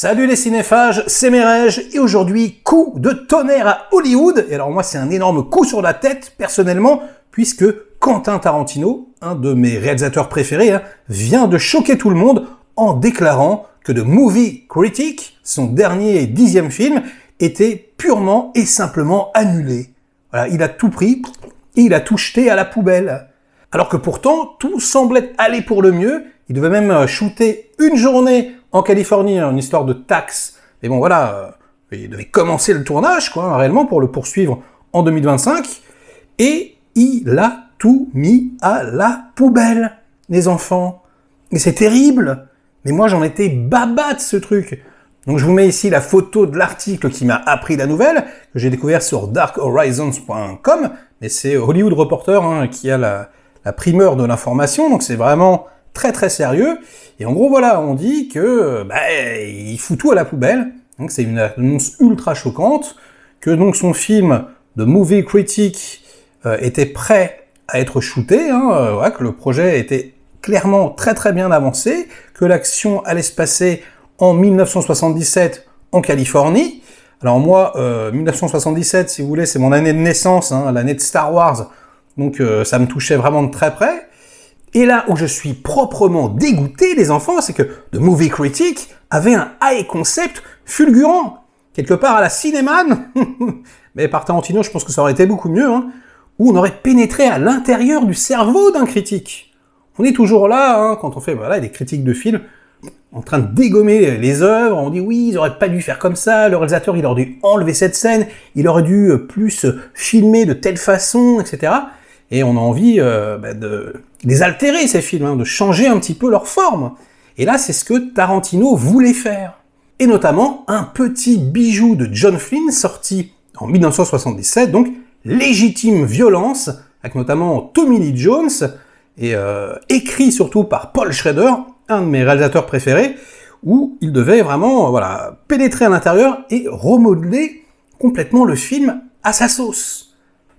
Salut les cinéphages, c'est Merege, et aujourd'hui, coup de tonnerre à Hollywood. Et alors moi, c'est un énorme coup sur la tête, personnellement, puisque Quentin Tarantino, un de mes réalisateurs préférés, vient de choquer tout le monde en déclarant que The Movie Critic, son dernier et 10e film, était purement et simplement annulé. Voilà, il a tout pris, et il a tout jeté à la poubelle. Alors que pourtant, tout semblait aller pour le mieux. Il devait même shooter une journée en Californie, une histoire de taxes. Mais bon, voilà, il devait commencer le tournage, quoi, réellement, pour le poursuivre en 2025. Et il a tout mis à la poubelle, les enfants. Et c'est terrible. Mais moi, j'en étais baba de ce truc. Donc je vous mets ici la photo de l'article qui m'a appris la nouvelle, que j'ai découvert sur darkhorizons.com. Mais c'est Hollywood Reporter qui a la primeur de l'information, donc c'est vraiment très très sérieux. Et en gros, voilà, on dit que il fout tout à la poubelle. Donc c'est une annonce ultra choquante, que donc son film The Movie Critic était prêt à être shooté, que le projet était clairement très très bien avancé, que l'action allait se passer en 1977 en Californie. Alors moi, 1977, si vous voulez, c'est mon année de naissance, l'année de Star Wars, donc ça me touchait vraiment de très près. Et là où je suis proprement dégoûté, les enfants, c'est que The Movie Critic avait un high concept fulgurant, quelque part à la Cinéman, mais par Tarantino, je pense que ça aurait été beaucoup mieux, où on aurait pénétré à l'intérieur du cerveau d'un critique. On est toujours là, quand on fait des critiques de films, en train de dégommer les œuvres, on dit oui, ils auraient pas dû faire comme ça, le réalisateur il aurait dû enlever cette scène, il aurait dû plus filmer de telle façon, etc. Et on a envie de les altérer, ces films, de changer un petit peu leur forme. Et là, c'est ce que Tarantino voulait faire. Et notamment, un petit bijou de John Flynn, sorti en 1977, donc Légitime Violence, avec notamment Tommy Lee Jones, et écrit surtout par Paul Schrader, un de mes réalisateurs préférés, où il devait vraiment pénétrer à l'intérieur et remodeler complètement le film à sa sauce.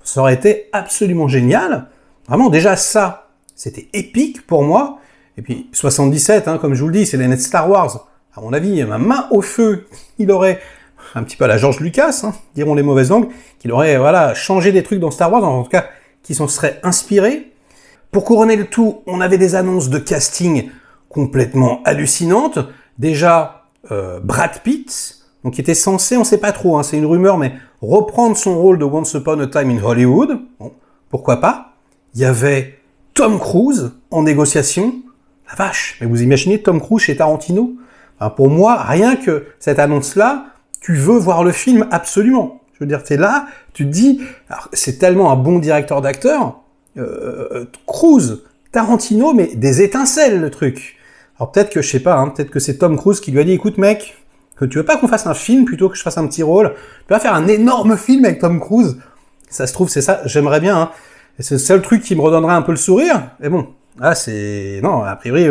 Ça aurait été absolument génial. Vraiment, déjà ça, c'était épique pour moi. Et puis 77, comme je vous le dis, c'est l'année de Star Wars. À mon avis, ma main au feu, il aurait, un petit peu à la George Lucas, diront les mauvaises langues, qu'il aurait changé des trucs dans Star Wars, en tout cas, qui s'en seraient inspirés. Pour couronner le tout, on avait des annonces de casting complètement hallucinantes. Déjà, Brad Pitt, donc qui était censé, on sait pas trop, c'est une rumeur, mais reprendre son rôle de Once Upon a Time in Hollywood. Bon, pourquoi pas. Il y avait Tom Cruise en négociation. La vache, mais vous imaginez Tom Cruise chez Tarantino ? Pour moi, rien que cette annonce-là, tu veux voir le film absolument. Je veux dire, t'es là, tu te dis, alors, c'est tellement un bon directeur d'acteur, Cruise, Tarantino, mais des étincelles le truc. Alors peut-être que, je sais pas, peut-être que c'est Tom Cruise qui lui a dit, écoute mec, que tu veux pas qu'on fasse un film plutôt que je fasse un petit rôle, tu vas faire un énorme film avec Tom Cruise. Ça se trouve, c'est ça, j'aimerais bien, Et c'est le seul truc qui me redonnerait un peu le sourire. Mais bon, là c'est... Non, a priori,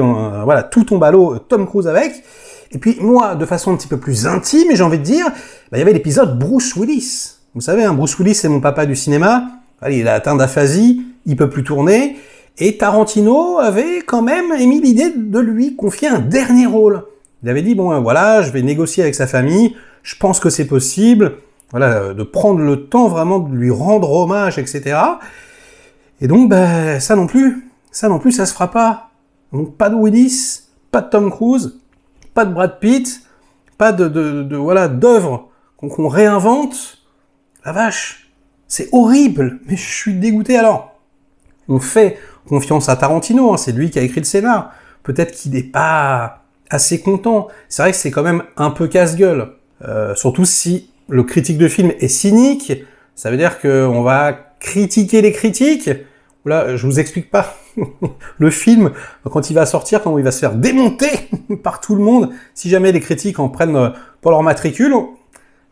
tout tombe à l'eau, Tom Cruise avec. Et puis moi, de façon un petit peu plus intime, j'ai envie de dire, il y avait l'épisode Bruce Willis. Vous savez, Bruce Willis, c'est mon papa du cinéma. Il a atteint d'aphasie, il peut plus tourner. Et Tarantino avait quand même émis l'idée de lui confier un dernier rôle. Il avait dit, je vais négocier avec sa famille, je pense que c'est possible, de prendre le temps vraiment de lui rendre hommage, etc. Et donc, ça non plus, ça se fera pas. Donc, pas de Willis, pas de Tom Cruise, pas de Brad Pitt, pas d'œuvres qu'on réinvente. La vache, c'est horrible, mais je suis dégoûté alors. On fait confiance à Tarantino, c'est lui qui a écrit le scénar. Peut-être qu'il n'est pas assez content. C'est vrai que c'est quand même un peu casse-gueule. Surtout si le critique de film est cynique, ça veut dire qu'on va critiquer les critiques. Là, je vous explique pas. Le film, quand il va sortir, quand il va se faire démonter par tout le monde, si jamais les critiques en prennent pour leur matricule,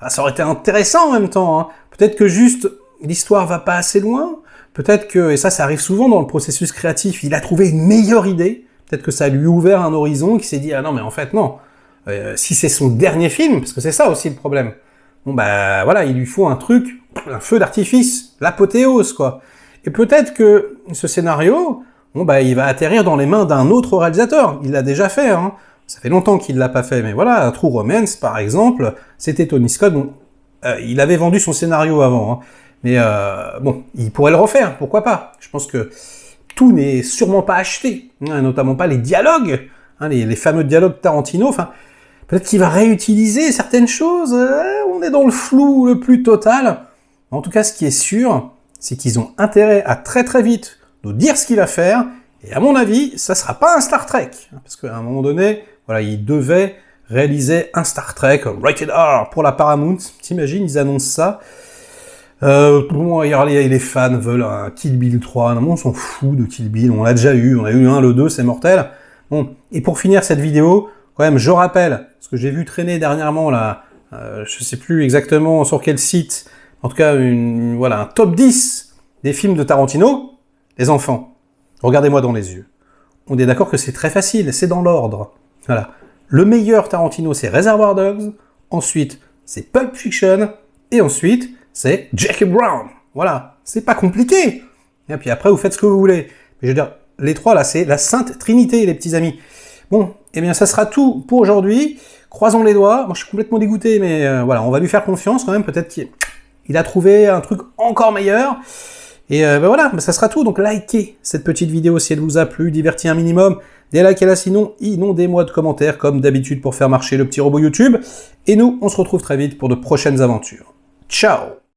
ça aurait été intéressant en même temps. Peut-être que juste l'histoire va pas assez loin. Peut-être que, et ça arrive souvent dans le processus créatif, il a trouvé une meilleure idée. Peut-être que ça lui a ouvert un horizon, qui s'est dit, ah non, mais en fait, non. Si c'est son dernier film, parce que c'est ça aussi le problème. Il lui faut un truc, un feu d'artifice, l'apothéose, quoi. Et peut-être que ce scénario, il va atterrir dans les mains d'un autre réalisateur. Il l'a déjà fait, Ça fait longtemps qu'il l'a pas fait, mais voilà, True Romance, par exemple, c'était Tony Scott. Bon, il avait vendu son scénario avant, hein, mais bon, il pourrait le refaire, pourquoi pas. Je pense que tout n'est sûrement pas acheté, hein, notamment pas les dialogues, hein, les fameux dialogues Tarantino. Enfin, peut-être qu'il va réutiliser certaines choses. On est dans le flou le plus total. En tout cas, ce qui est sûr, c'est qu'ils ont intérêt à très très vite nous dire ce qu'il va faire. Et à mon avis, ça sera pas un Star Trek, parce qu'à un moment donné, voilà, il devait réaliser un Star Trek rated R pour la Paramount. T'imagines, ils annoncent ça. Bon, les fans veulent un Kill Bill 3. Non, on s'en fout de Kill Bill. On l'a déjà eu. On a eu un, le 2, c'est mortel. Bon, et pour finir cette vidéo, quand même, je rappelle ce que j'ai vu traîner dernièrement là. Je sais plus exactement sur quel site. En tout cas, voilà, un top 10 des films de Tarantino. Les enfants, regardez-moi dans les yeux. On est d'accord que c'est très facile, c'est dans l'ordre. Voilà. Le meilleur Tarantino, c'est Reservoir Dogs. Ensuite, c'est Pulp Fiction. Et ensuite, c'est Jackie Brown. Voilà. C'est pas compliqué. Et puis après, vous faites ce que vous voulez. Mais je veux dire, les trois, là, c'est la Sainte Trinité, les petits amis. Bon, eh bien, ça sera tout pour aujourd'hui. Croisons les doigts. Moi, je suis complètement dégoûté, mais voilà, on va lui faire confiance quand même. Peut-être qu'il a trouvé un truc encore meilleur. Et ben voilà, ça sera tout. Donc likez cette petite vidéo si elle vous a plu, diverti un minimum. Des likes là, sinon inondez-moi de commentaires comme d'habitude pour faire marcher le petit robot YouTube. Et nous, on se retrouve très vite pour de prochaines aventures. Ciao!